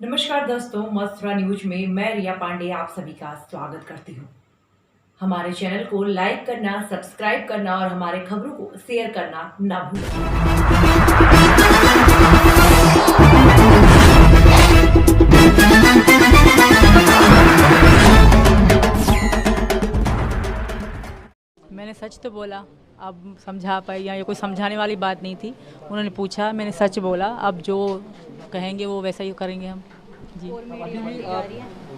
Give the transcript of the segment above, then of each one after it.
नमस्कार दोस्तों, मथुरा न्यूज में मैं रिया पांडे आप सभी का स्वागत करती हूँ। हमारे चैनल को लाइक करना, सब्सक्राइब करना और हमारे खबरों को शेयर करना ना भूलें। मैंने सच तो बोला। अब समझा पाई या ये कोई समझाने वाली बात नहीं थी। उन्होंने पूछा, मैंने सच बोला। अब जो कहेंगे वो वैसा ही करेंगे हम। जी अभी भी आप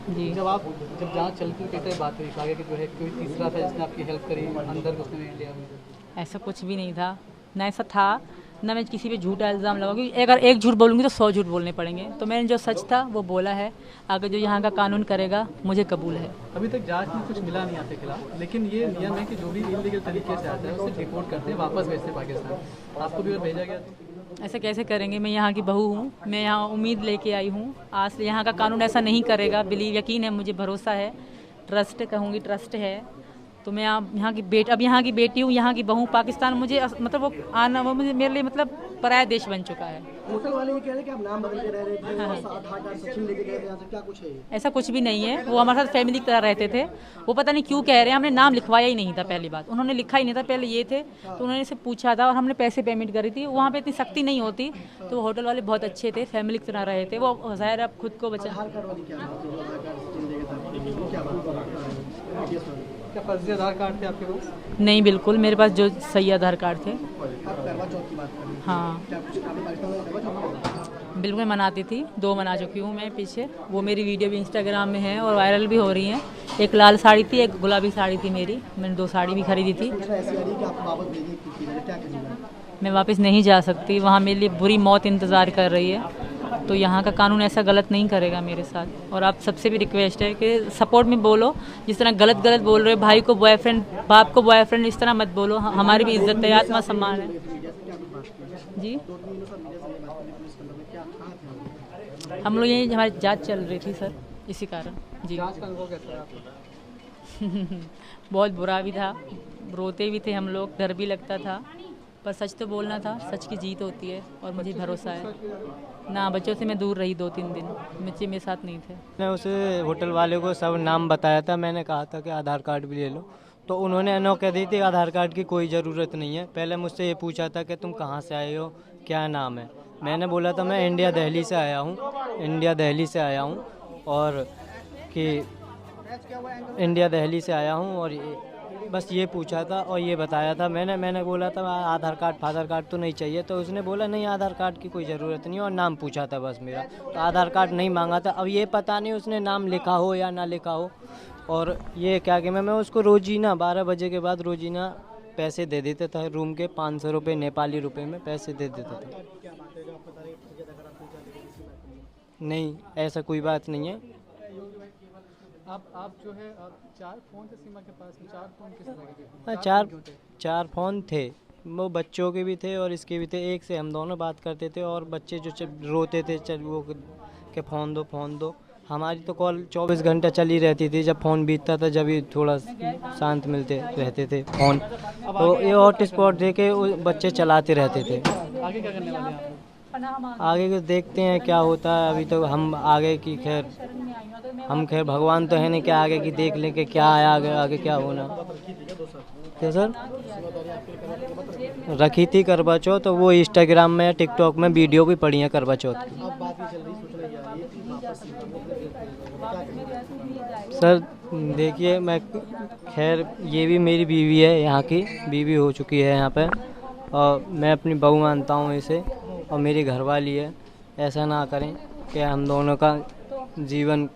जी जब जांच चलती थी तो बात हुई आगे कि जो है कोई तीसरा था जिसने आपकी हेल्प करी अंदर घुसने में इंडिया में। ऐसा कुछ भी नहीं था, ना ऐसा था, ना मैं किसी पे झूठा इल्ज़ाम लगाऊंगी। अगर एक झूठ बोलूँगी तो 100 झूठ बोलने पड़ेंगे। तो मैंने जो सच था वो बोला है। आगे जो यहाँ का कानून करेगा मुझे कबूल है। अभी तक जांच में कुछ मिला नहीं आपके खिलाफ, लेकिन ये नियम है कि जो भी इलीगल तरीके से आता है उसे डिपोर्ट करते हैं, वापस भेजते हैं पाकिस्तान। आपको भी अगर भेजा गया तो ऐसा कैसे करेंगे? मैं यहाँ की बहू हूँ, मैं यहाँ उम्मीद लेके आई हूँ। आज से यहाँ का कानून ऐसा नहीं करेगा। बिलीव, यकीन है, मुझे भरोसा है, ट्रस्ट कहूँगी, ट्रस्ट है। तो मैं यहाँ की अब यहाँ की बेटी हूँ, यहाँ की बहू। पाकिस्तान मुझे मतलब वो आना, वो मुझे मेरे लिए मतलब पराया देश बन चुका है। होटल वाले ये कह रहे हैं कि आप नाम बदल के रह रहे थे और आधार कार्ड सचिन लेके गए थे, यहाँ से क्या कुछ है ये? ऐसा कुछ भी नहीं है। वो हमारे साथ फैमिली की तरह रहते थे। वो पता नहीं क्यों कह रहे हैं, हमने नाम लिखवाया ही नहीं था। पहली बात, उन्होंने लिखा ही नहीं था। पहले ये थे तो उन्होंने से पूछा था और हमने पैसे पेमेंट करी थी। वहाँ पे इतनी सख्ती नहीं होती। तो वो होटल वाले बहुत अच्छे थे, फैमिली की तरह रहे थे। वो ज़ाहिर अब खुद को बचा। आधार कार्ड वाली क्या बात है? जो आधार कार्ड सचिन लेके था, वो क्या बात है? क्या फर्जी आधार कार्ड थे आपके पास? नहीं, बिल्कुल मेरे पास जो सही आधार कार्ड थे। आप करवा चौथ की बात कर रहे हैं। हाँ क्या कुछ आपने पाकिस्तान में करवा चौथ किया? बिल्कुल मनाती थी, 2 मना चुकी हूँ मैं पीछे। वो मेरी वीडियो भी इंस्टाग्राम में है और वायरल भी हो रही हैं। एक लाल साड़ी थी, एक गुलाबी साड़ी थी मेरी। मैंने 2 साड़ी भी खरीदी थी। सूचना ऐसी आ रही है कि आपको वापस भेजने की थी, क्या कीजिएगा? मैं वापस नहीं जा सकती, वहाँ मेरे लिए बुरी मौत इंतज़ार कर रही है। तो यहाँ का कानून ऐसा गलत नहीं करेगा मेरे साथ। और आप सबसे भी रिक्वेस्ट है कि सपोर्ट में बोलो। जिस तरह गलत गलत बोल रहे हो, भाई को बॉयफ्रेंड, बाप को बॉयफ्रेंड, इस तरह मत बोलो। हमारी भी इज्जत है, आत्मा सम्मान है। जी, 2-3 दिनों से मीडिया से ये बात करी पुलिस के अंदर में, क्या कहा था? हम लोग यही, हमारी जांच चल रही थी सर, इसी कारण। जी जांच का अनुभव कैसा है आपको? बहुत बुरा भी था, रोते भी थे हम लोग, डर भी लगता था। पर सच तो बोलना था, सच की जीत होती है और मुझे भरोसा है। ना, बच्चों से मैं दूर रही 2-3 दिन, बच्चे मेरे साथ नहीं थे। मैंने उस होटल वाले को सब नाम बताया था। मैंने कहा था कि आधार कार्ड भी ले लो, तो उन्होंने नो कह दी थी आधार कार्ड की कोई ज़रूरत नहीं है। पहले मुझसे ये पूछा था कि तुम कहाँ से आए हो, क्या नाम है। मैंने बोला था मैं इंडिया दिल्ली से आया हूँ, इंडिया दिल्ली से आया हूँ, और कि इंडिया दिल्ली से आया हूँ, और बस ये पूछा था और ये बताया था। मैंने बोला था आधार कार्ड फादर कार्ड तो नहीं चाहिए, तो उसने बोला नहीं आधार कार्ड की कोई ज़रूरत नहीं, और नाम पूछा था बस मेरा, तो आधार कार्ड नहीं मांगा था। अब ये पता नहीं उसने नाम लिखा हो या ना लिखा हो। और ये क्या कि मैं उसको रोजीना 12 बजे के बाद रोजीना पैसे दे देता था, रूम के 500 रुपये नेपाली रुपए में पैसे दे देता था। नहीं, ऐसा कोई बात नहीं है। आप जो है 4 फ़ोन थे सीमा के पास में, 4 फ़ोन किस तरह के थे? हाँ, चार फ़ोन थे। वो बच्चों के भी थे और इसके भी थे। एक से हम दोनों बात करते थे, और बच्चे जो रोते थे चल वो के फ़ोन दो फ़ोन दो। हमारी तो कॉल 24 घंटा चली रहती थी। जब फ़ोन बीतता था जब ही थोड़ा शांत मिलते रहते थे फ़ोन। तो ये हॉटस्पॉट दे के वो बच्चे चलाते रहते थे। आगे क्या करने वाले हैं आप? आगे के देखते हैं क्या होता है। अभी तो हम आगे की खैर भगवान तो है नहीं कि आगे की देख लें कि क्या है, आगे क्या होना। क्या सर? रखी थी करवा चौथ, तो वो इंस्टाग्राम में टिकटॉक में वीडियो भी पड़ी है करवा चौथ की। अब बात ये चल रही, सूचना ये आ रही है कि वापस सर देखिए, मैं खैर ये भी मेरी बीवी है, यहाँ की बीवी हो चुकी है यहाँ पे, और मैं अपनी बहू मानता हूँ इसे, और मेरी घरवाली है। ऐसा ना करें कि हम दोनों का जीवन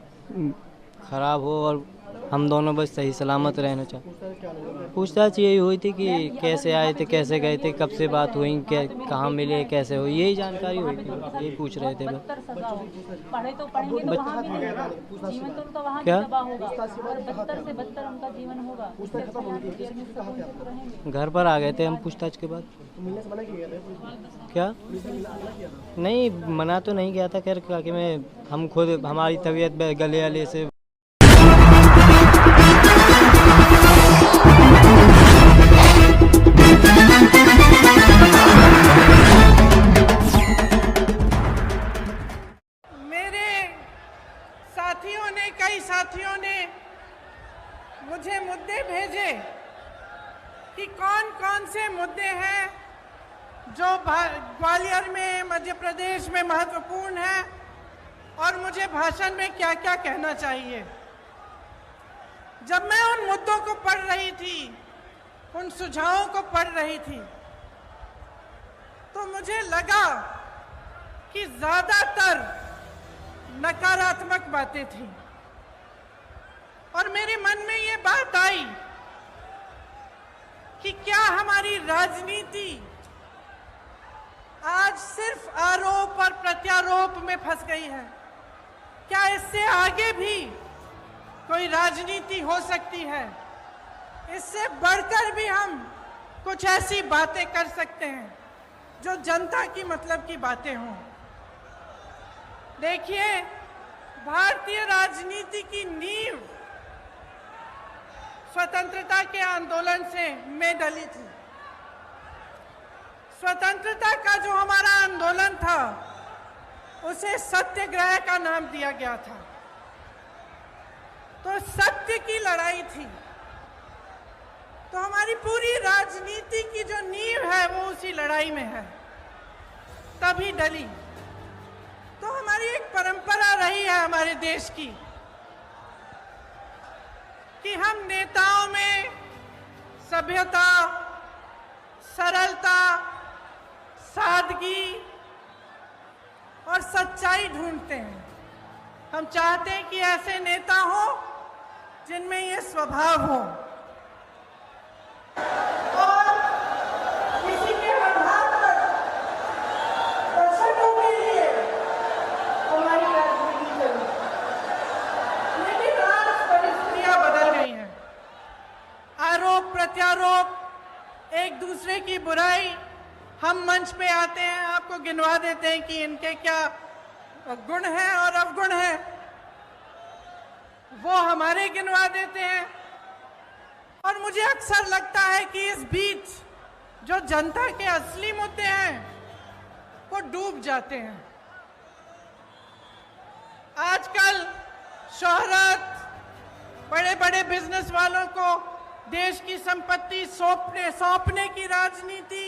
खराब हो और हम दोनों बस सही सलामत रहना चाहते। पूछताछ यही हुई थी कि कैसे आए थे, कैसे गए थे, कब से बात हुई, क्या कहाँ मिले, कैसे हुई, यही जानकारी हुई थी। यही पूछ रहे थे बस। पढ़े तो पढ़ेंगे तो वहाँ भी रहेगा, जीवन तो उनका वहाँ क्या? भी तबाह होगा और बदतर से बदतर उनका जीवन होगा। पूछताछ खत्म हो गई थी, किसी से कहा थे आपने? घर पर आ गए थे हम पूछताछ के बाद। तो मिलने से मना किया गया था? क्या? पुलिस ने मना किया था? नहीं, मना तो नहीं किया था। खैर क्या कि हम खुद हमारी तबीयत गले वाले से मेरे कई साथियों ने मुझे मुद्दे भेजे कि कौन कौन से मुद्दे हैं जो ग्वालियर में, मध्य प्रदेश में महत्वपूर्ण है और मुझे भाषण में क्या क्या कहना चाहिए। जब मैं उन मुद्दों को पढ़ रही थी, उन सुझावों को पढ़ रही थी, तो मुझे लगा कि ज्यादातर नकारात्मक बातें थी और मेरे मन में ये बात आई कि क्या हमारी राजनीति आज सिर्फ आरोप और प्रत्यारोप में फंस गई है? क्या इससे आगे भी कोई राजनीति हो सकती है? इससे बढ़कर भी हम कुछ ऐसी बातें कर सकते हैं जो जनता की मतलब की बातें हों। देखिए, भारतीय राजनीति की नींव स्वतंत्रता के आंदोलन से में डली थी। स्वतंत्रता का जो हमारा आंदोलन था उसे सत्याग्रह का नाम दिया गया था। तो सत्य की लड़ाई थी। तो हमारी पूरी राजनीति की जो नींव है वो उसी लड़ाई में है, तभी डली। तो हमारी एक परंपरा रही है हमारे देश की कि हम नेताओं में सभ्यता, सरलता, सादगी और सच्चाई ढूंढते हैं। हम चाहते हैं कि ऐसे नेता हो जिनमें ये स्वभाव हो और किसी के आधार पर दर्शकों के लिए हमारी राजनीति चली। लेकिन आज परिस्थितियां बदल गई हैं। आरोप प्रत्यारोप, एक दूसरे की बुराई, हम मंच पे आते हैं, आपको गिनवा देते हैं कि इनके क्या गुण हैं और अवगुण हैं, वो हमारे गिनवा देते हैं। और मुझे अक्सर लगता है कि इस बीच जो जनता के असली मुद्दे हैं वो डूब जाते हैं। आजकल शोहरत, बड़े बड़े बिजनेस वालों को देश की संपत्ति सौंपने की राजनीति,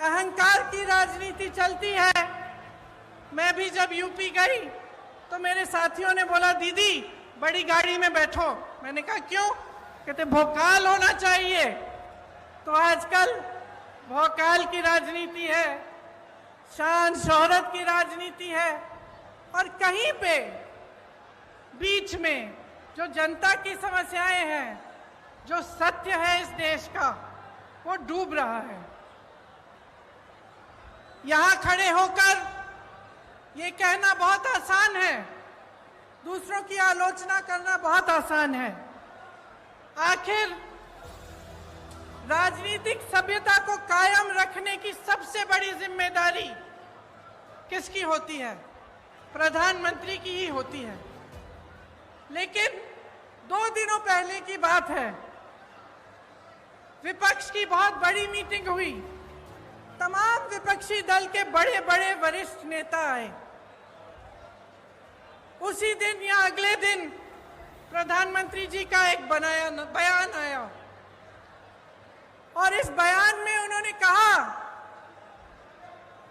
अहंकार की राजनीति चलती है। मैं भी जब यूपी गई तो मेरे साथियों ने बोला, दीदी बड़ी गाड़ी में बैठो। मैंने कहा क्यों? कहते भोकाल होना चाहिए। तो आजकल भोकाल की राजनीति है, शान शोहरत की राजनीति है और कहीं पे बीच में जो जनता की समस्याएं हैं, जो सत्य है इस देश का, वो डूब रहा है। यहां खड़े होकर ये कहना बहुत आसान है, दूसरों की आलोचना करना बहुत आसान है। आखिर राजनीतिक सभ्यता को कायम रखने की सबसे बड़ी जिम्मेदारी किसकी होती है? प्रधानमंत्री की ही होती है। लेकिन 2 दिनों पहले की बात है, विपक्ष की बहुत बड़ी मीटिंग हुई। तमाम विपक्षी दल के बड़े बड़े वरिष्ठ नेता आए। उसी दिन या अगले दिन प्रधानमंत्री जी का एक बयान आया और इस बयान में उन्होंने कहा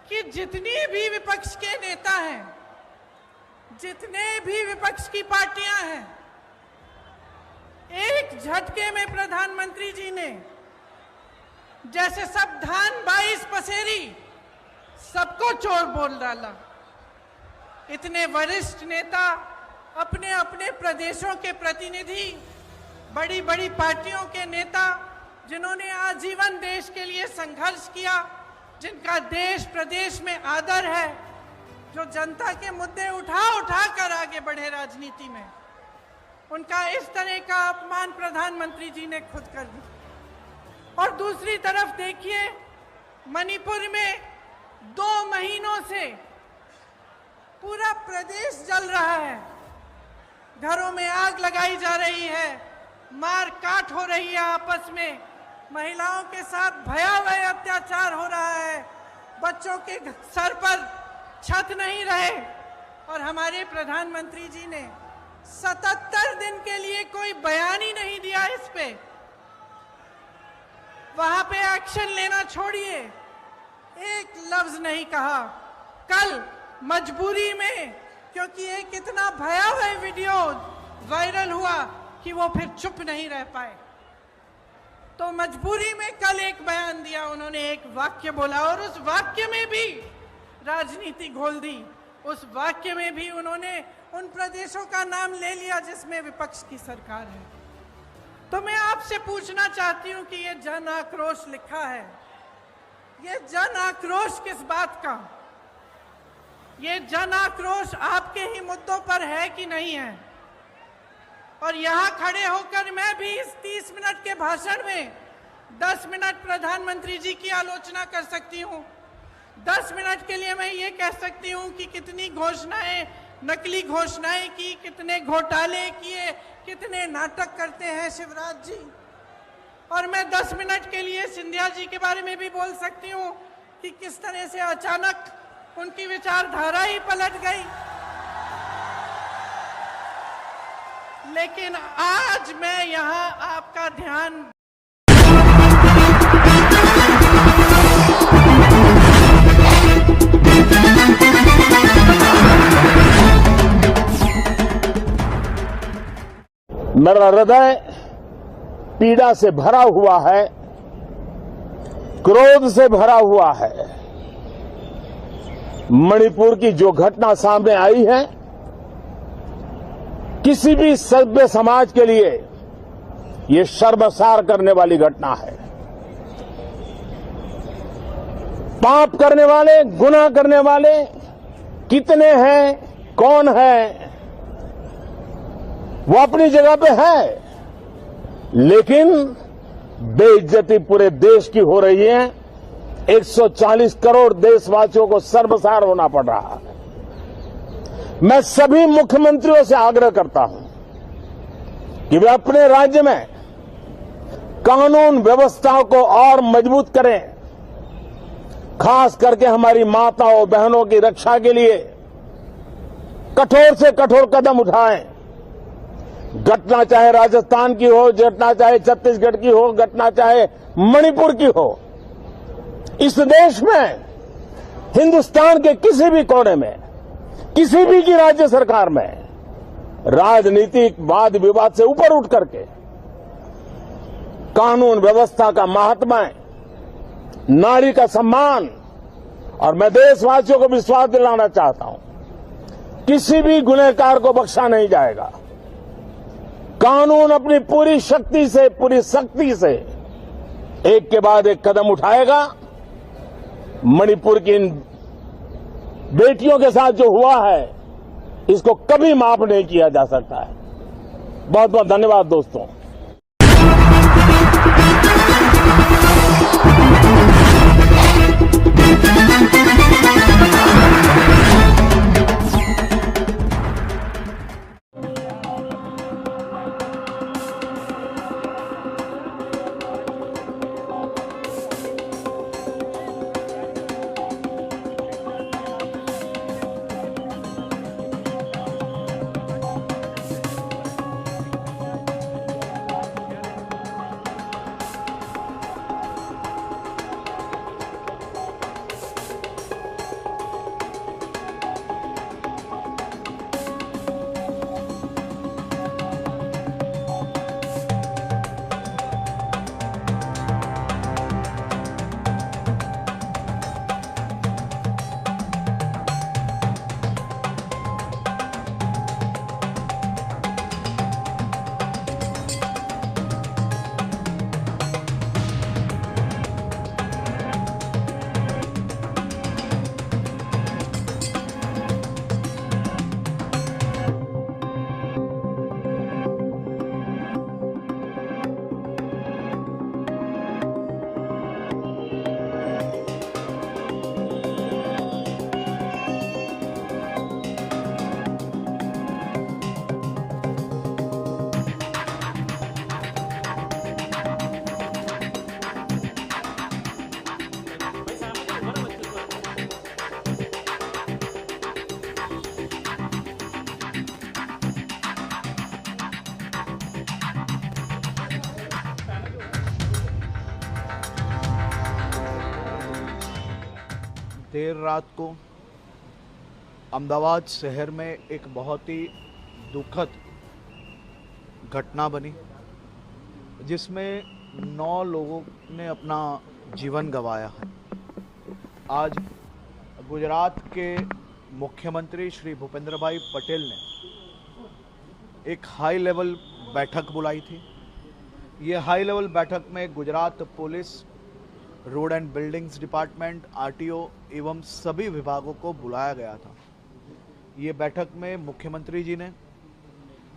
कि जितनी भी विपक्ष के नेता हैं, जितने भी विपक्ष की पार्टियां हैं, एक झटके में प्रधानमंत्री जी ने जैसे सब धान 22 पसेरी सबको चोर बोल डाला। इतने वरिष्ठ नेता, अपने अपने प्रदेशों के प्रतिनिधि, बड़ी बड़ी पार्टियों के नेता, जिन्होंने आजीवन देश के लिए संघर्ष किया, जिनका देश प्रदेश में आदर है, जो जनता के मुद्दे उठा कर आगे बढ़े राजनीति में, उनका इस तरह का अपमान प्रधानमंत्री जी ने खुद कर दिया। और दूसरी तरफ देखिए, मणिपुर में 2 महीनों से पूरा प्रदेश जल रहा है, घरों में आग लगाई जा रही है, मार काट हो रही है आपस में, महिलाओं के साथ भयावह अत्याचार हो रहा है, बच्चों के सर पर छत नहीं रहे, और हमारे प्रधानमंत्री जी ने 77 दिन के लिए कोई बयान ही नहीं दिया इस पे। वहां पे एक्शन लेना छोड़िए, एक लफ्ज नहीं कहा। कल मजबूरी में, क्योंकि एक इतना भयावह वीडियो वायरल हुआ कि वो फिर चुप नहीं रह पाए, तो मजबूरी में कल एक बयान दिया उन्होंने, एक वाक्य बोला और उस वाक्य में भी राजनीति घोल दी। उस वाक्य में भी उन्होंने उन प्रदेशों का नाम ले लिया जिसमें विपक्ष की सरकार है। तो मैं आपसे पूछना चाहती हूं कि ये जन आक्रोश लिखा है, ये जन आक्रोश किस बात का? ये जन आक्रोश आपके ही मुद्दों पर है कि नहीं है? और यहां खड़े होकर मैं भी इस 30 मिनट के भाषण में 10 मिनट प्रधानमंत्री जी की आलोचना कर सकती हूं। 10 मिनट के लिए मैं ये कह सकती हूं कि कितनी घोषणाएं, नकली घोषणाएं की, कितने घोटाले किए, कितने नाटक करते हैं शिवराज जी। और मैं 10 मिनट के लिए सिंधिया जी के बारे में भी बोल सकती हूं कि किस तरह से अचानक उनकी विचारधारा ही पलट गई। लेकिन आज मैं यहां आपका ध्यान मेरा हृदय पीड़ा से भरा हुआ है, क्रोध से भरा हुआ है। मणिपुर की जो घटना सामने आई है, किसी भी सभ्य समाज के लिए ये शर्मसार करने वाली घटना है। पाप करने वाले, गुनाह करने वाले कितने हैं, कौन है, वो अपनी जगह पे है, लेकिन बेइज्जती पूरे देश की हो रही है। 140 करोड़ देशवासियों को शर्मसार होना पड़ रहा है। मैं सभी मुख्यमंत्रियों से आग्रह करता हूं कि वे अपने राज्य में कानून व्यवस्था को और मजबूत करें, खास करके हमारी माताओं बहनों की रक्षा के लिए कठोर से कठोर कदम उठाएं। घटना चाहे राजस्थान की हो, घटना चाहे छत्तीसगढ़ की हो, घटना चाहे मणिपुर की हो, इस देश में, हिंदुस्तान के किसी भी कोने में, किसी भी की राज्य सरकार में राजनीतिक वाद विवाद से ऊपर उठ करके कानून व्यवस्था का महात्मा, नारी का सम्मान, और मैं देशवासियों को विश्वास दिलाना चाहता हूं, किसी भी गुनहगार को बख्शा नहीं जाएगा। कानून अपनी पूरी शक्ति से, पूरी सख्ती से एक के बाद एक कदम उठाएगा। मणिपुर की इन बेटियों के साथ जो हुआ है, इसको कभी माफ नहीं किया जा सकता है। बहुत बहुत धन्यवाद दोस्तों। देर रात को अहमदाबाद शहर में एक बहुत ही दुखद घटना बनी जिसमें 9 लोगों ने अपना जीवन गंवाया है। आज गुजरात के मुख्यमंत्री श्री भूपेंद्र भाई पटेल ने एक हाई लेवल बैठक बुलाई थी। ये हाई लेवल बैठक में Gujarat police, road and buildings department, RTO एवं सभी विभागों को बुलाया गया था। ये बैठक में मुख्यमंत्री जी ने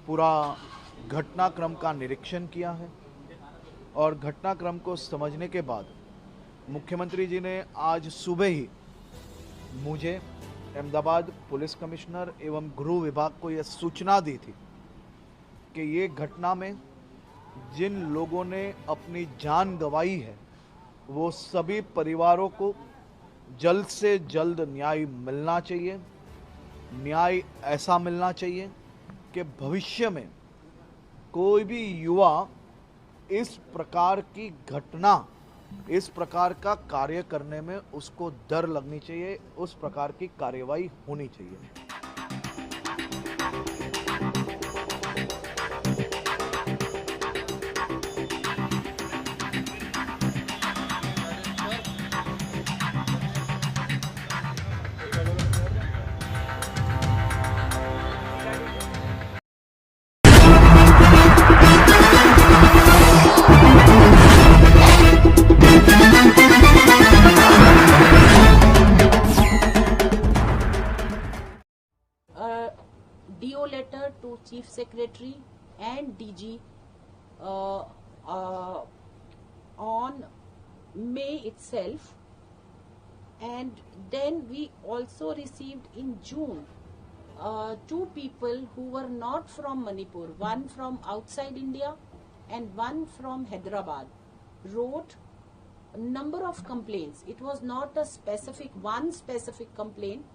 पूरा घटनाक्रम का निरीक्षण किया है और घटनाक्रम को समझने के बाद मुख्यमंत्री जी ने आज सुबह ही मुझे अहमदाबाद पुलिस कमिश्नर एवं गृह विभाग को यह सूचना दी थी कि ये घटना में जिन लोगों ने अपनी जान गंवाई है वो सभी परिवारों को जल्द से जल्द न्याय मिलना चाहिए। न्याय ऐसा मिलना चाहिए कि भविष्य में कोई भी युवा इस प्रकार की घटना, इस प्रकार का कार्य करने में उसको डर लगनी चाहिए, उस प्रकार की कार्यवाही होनी चाहिए। DO letter to Chief Secretary and DG on May itself, and then we also received in June 2 people who were not from Manipur, one from outside India and one from Hyderabad, wrote a number of complaints. It was not a one specific complaint,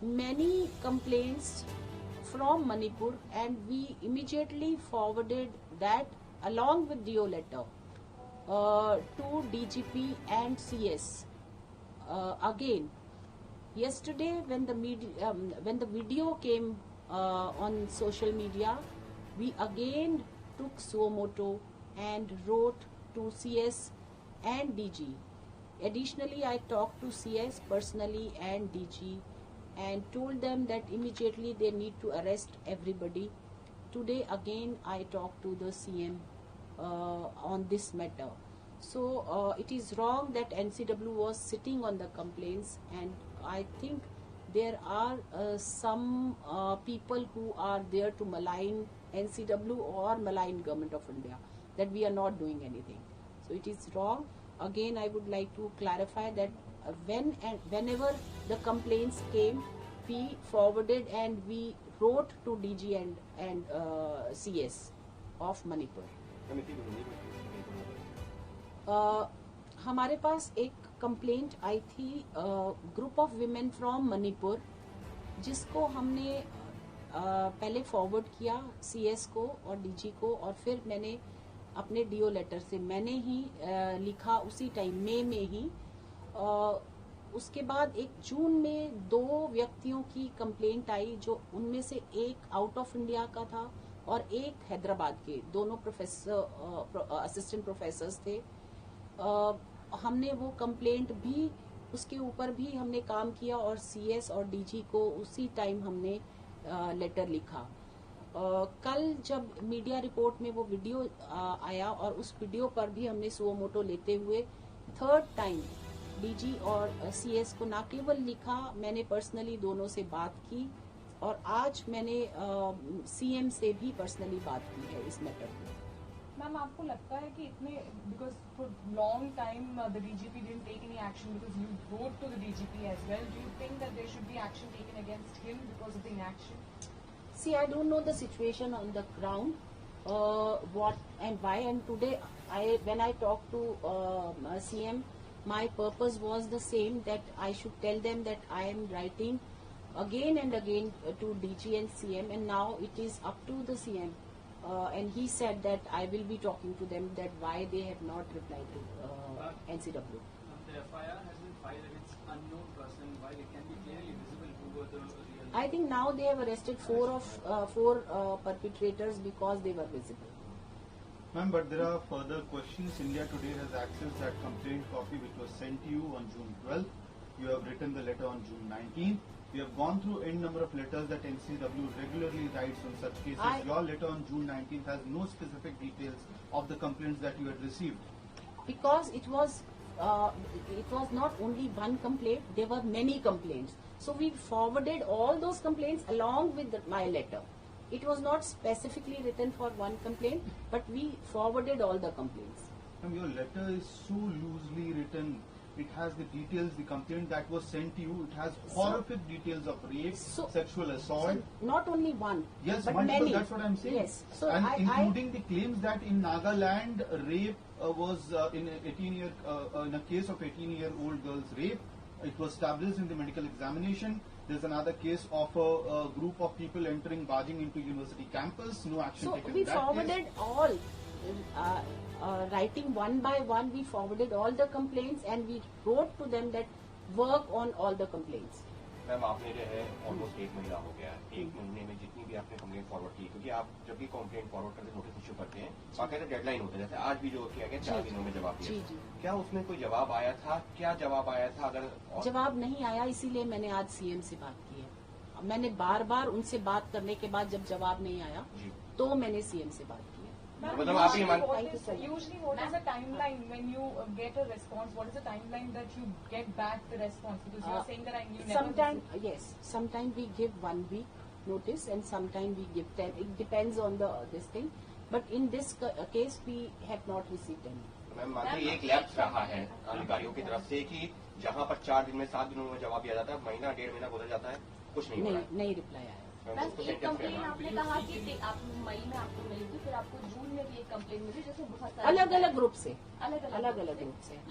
many complaints from Manipur, and we immediately forwarded that along with DO letter to DGP and CS. Again, yesterday when the video came on social media, we again took suo moto and wrote to CS and DG. Additionally, I talked to CS personally and DG and told them that immediately they need to arrest everybody. Today again I talked to the CM on this matter. So it is wrong that NCW was sitting on the complaints, and I think there are some people who are there to malign NCW or malign Government of India, that we are not doing anything. So it is wrong. Again, I would like to clarify that whenever the complaints came, we forwarded and we wrote to DG and CS of Manipur. हमारे पास एक complaint आई थी group of women from Manipur, जिसको हमने पहले forward किया CS को और DG को, और फिर मैंने अपने डीओ लेटर से मैंने ही लिखा उसी टाइम में ही। उसके बाद एक जून में 2 व्यक्तियों की कंप्लेंट आई, जो उनमें से एक आउट ऑफ इंडिया का था और एक हैदराबाद के, दोनों प्रोफेसर असिस्टेंट प्रोफेसर्स थे। हमने वो कंप्लेंट भी, उसके ऊपर भी हमने काम किया और सीएस और डीजी को उसी टाइम हमने लेटर लिखा। कल जब मीडिया रिपोर्ट में वो वीडियो आया और उस वीडियो पर भी हमने सुओ मोटो लेते हुए 3rd टाइम डीजी और सीएस को ना केवल लिखा, मैंने पर्सनली दोनों से बात की और आज मैंने सीएम से भी पर्सनली बात की है इस मैटर पे। मैम, आपको लगता है कि इतने, because for long time the DGP didn't take any action because you wrote to the DGP as well, do you think that there should be action taken against him because of the inaction? See, I don't know the situation on the ground, what and why. And today, when I talked to CM, my purpose was the same, that I should tell them that I am writing again and again to DG and CM, and now it is up to the CM. And he said that I will be talking to them that why they have not replied to NCW. The FIR has been filed against unknown person while it can be clearly visible who were the real? I think now they have arrested four perpetrators because they were visible. Ma'am, but there are further questions. India Today has accessed that complaint copy which was sent to you on June 12th. You have written the letter on June 19th. We have gone through n number of letters that NCW regularly writes on such cases. Your letter on June 19th has no specific details of the complaints that you had received. Because it was not only one complaint, there were many complaints. So we forwarded all those complaints along with my letter. It was not specifically written for one complaint, but we forwarded all the complaints. Ma'am, your letter is so loosely written. It has the details, the complaint that was sent to you. It has horrific details of rape, sexual assault. So not only one, yes, but multiple, many. That's what I'm saying. Yes. So and including the claims that in Nagaland, rape was in a case of 18-year-old girl's rape. It was established in the medical examination. There's another case of a group of people barging into university campus. No action taken. So we forwarded all. Writing one by one, we forwarded all the complaints and we wrote to them that work on all the complaints. Ma'am आपने जो है almost 1 महीना हो गया, 1 महीने में जितनी भी आपने कंप्लेंट फॉरवर्ड की, क्योंकि आप जब भी कंप्लेंट फॉरवर्ड करके नोटिस इश्यू करते हैं बाकायदा डेडलाइन होता है, जैसे आज भी जो किया गया 4 दिनों में जवाब दिया, क्या उसमें कोई जवाब आया था? क्या जवाब आया था? अगर जवाब नहीं आया, इसीलिए मैंने आज सीएम से बात की है। मैंने बार बार उनसे बात करने के बाद जब जवाब नहीं आया तो मैंने सीएम से बात की है। Usually, what is the timeline when you get a response? What is the timeline that you get back the response? Because you are saying that you never. Sometimes we give 1 week notice and sometimes we give 10. It depends on this thing. But in this case, we have not received any. Ma'am मात्र एक lapse रहा है अधिकारियों की तरफ से कि जहां पर 4 दिन में 7 दिनों में जवाब दिया जाता है, महीना 1.5 महीना गुजर जाता है, कुछ नहीं रिप्लाई आया। एक कंप्लेन आपने कहा कि आप मई में आपको मिली थी, फिर आपको जून में भी एक कंप्लेन मिली, जैसे बहुत सारे अलग अलग ग्रुप से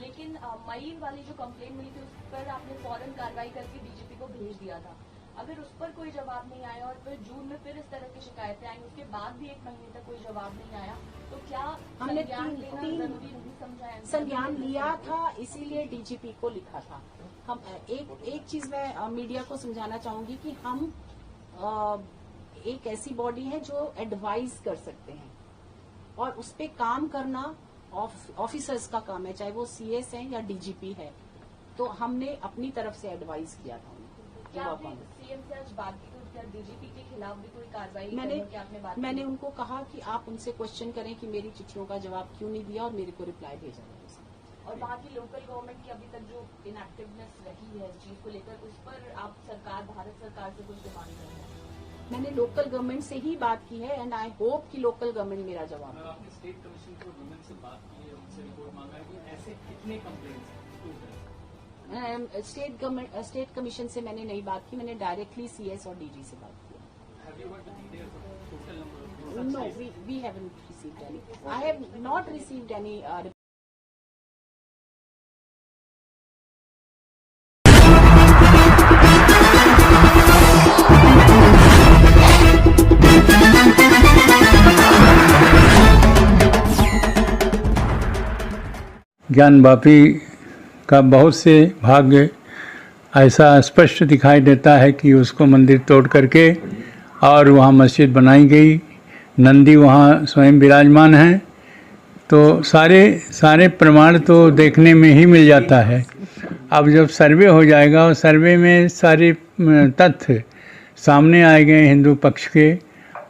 लेकिन मई वाली जो कंप्लेन मिली थी उस पर आपने फौरन कार्रवाई करके डीजीपी को भेज दिया था। अगर उस पर कोई जवाब नहीं आया और फिर जून में फिर इस तरह की शिकायतें आई, उसके बाद भी 1 महीने तक कोई जवाब नहीं आया, तो क्या हमने जरूरी नहीं समझा? संज्ञान लिया था, इसीलिए डीजीपी को लिखा था। हम एक चीज मैं मीडिया को समझाना चाहूंगी कि हम एक ऐसी बॉडी है जो एडवाइज कर सकते हैं और उस पे काम करना ऑफिसर्स का काम है, चाहे वो सीएस है या डीजीपी है। तो हमने अपनी तरफ से एडवाइज किया था उनको। क्या आपने सीएम से आज बात की? तो क्या डीजीपी के खिलाफ भी कोई कार्रवाई मैंने उनको कहा कि आप उनसे क्वेश्चन करें कि मेरी चिट्ठियों का जवाब क्यों नहीं दिया और मेरे को रिप्लाई भेजा है। और वहाँ की लोकल गवर्नमेंट की अभी तक जो इनएक्टिवनेस रही है इस चीज को लेकर, उस पर आप भारत सरकार से कुछ डिमांड कर रहे हैं? मैंने लोकल गवर्नमेंट से ही बात की है एंड आई होप कि लोकल गवर्नमेंट मेरा जवाब दे। आपने स्टेट कमीशन को वुमेन से बात की है, उनसे रिपोर्ट मांगा है कि ऐसे कितने कंप्लेंट्स? स्टेट कमीशन से मैंने नहीं बात की, मैंने डायरेक्टली सीएस और डीजी से बात की। No, we haven't received any. I have not received any. Gyanvapi का बहुत से भाग्य ऐसा स्पष्ट दिखाई देता है कि उसको मंदिर तोड़ करके और वहाँ मस्जिद बनाई गई, नंदी वहाँ स्वयं विराजमान हैं, तो सारे प्रमाण तो देखने में ही मिल जाता है। अब जब सर्वे हो जाएगा और सर्वे में सारे तथ्य सामने आए गए हिंदू पक्ष के,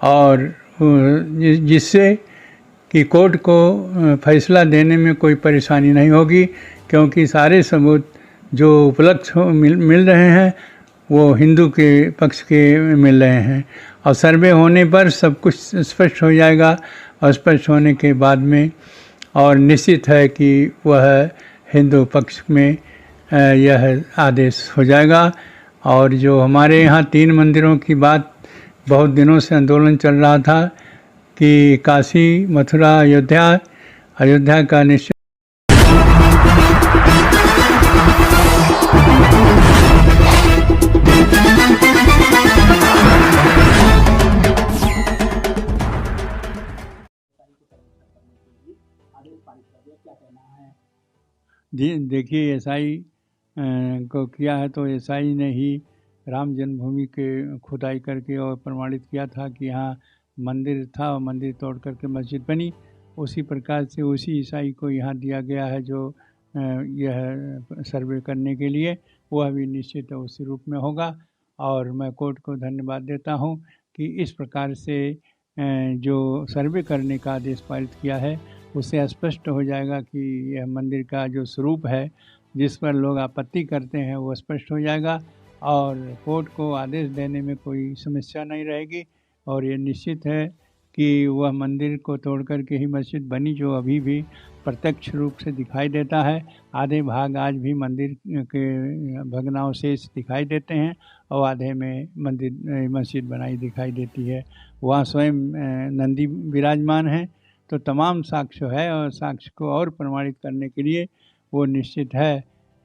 और जिससे कि कोर्ट को फैसला देने में कोई परेशानी नहीं होगी, क्योंकि सारे सबूत जो उपलब्ध मिल रहे हैं वो हिंदू के पक्ष के मिल रहे हैं, और सर्वे होने पर सब कुछ स्पष्ट हो जाएगा, और स्पष्ट होने के बाद में और निश्चित है कि वह हिंदू पक्ष में यह आदेश हो जाएगा। और जो हमारे यहाँ 3 मंदिरों की बात बहुत दिनों से आंदोलन चल रहा था कि काशी, मथुरा, अयोध्या का निश्चय देखिए, एसआई को किया है, तो ईसाई ने ही राम जन्मभूमि के खुदाई करके और प्रमाणित किया था कि यहाँ मंदिर था और मंदिर तोड़ करके मस्जिद बनी। उसी प्रकार से उसी ईसाई को यहाँ दिया गया है जो यह सर्वे करने के लिए, वह भी निश्चित उसी रूप में होगा। और मैं कोर्ट को धन्यवाद देता हूँ कि इस प्रकार से जो सर्वे करने का आदेश पारित किया है उससे स्पष्ट हो जाएगा कि यह मंदिर का जो स्वरूप है जिस पर लोग आपत्ति करते हैं वो स्पष्ट हो जाएगा और कोर्ट को आदेश देने में कोई समस्या नहीं रहेगी। और ये निश्चित है कि वह मंदिर को तोड़ करके ही मस्जिद बनी, जो अभी भी प्रत्यक्ष रूप से दिखाई देता है। आधे भाग आज भी मंदिर के भग्नावशेष दिखाई देते हैं और आधे में मस्जिद बनाई दिखाई देती है। वहाँ स्वयं नंदी विराजमान है। तो तमाम साक्ष्य है और साक्ष्य को और प्रमाणित करने के लिए वो निश्चित है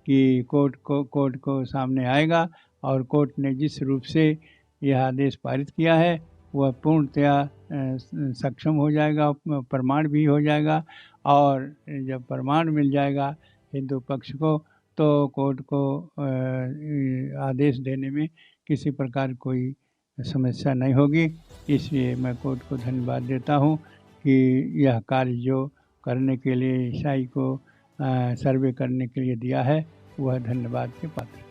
कि कोर्ट को सामने आएगा और कोर्ट ने जिस रूप से यह आदेश पारित किया है वह पूर्णतया सक्षम हो जाएगा, प्रमाण भी हो जाएगा। और जब प्रमाण मिल जाएगा हिंदू पक्ष को तो कोर्ट को आदेश देने में किसी प्रकार कोई समस्या नहीं होगी। इसलिए मैं कोर्ट को धन्यवाद देता हूँ कि यह कार्य जो करने के लिए ईसाई को सर्वे करने के लिए दिया है वह धन्यवाद के पात्र है।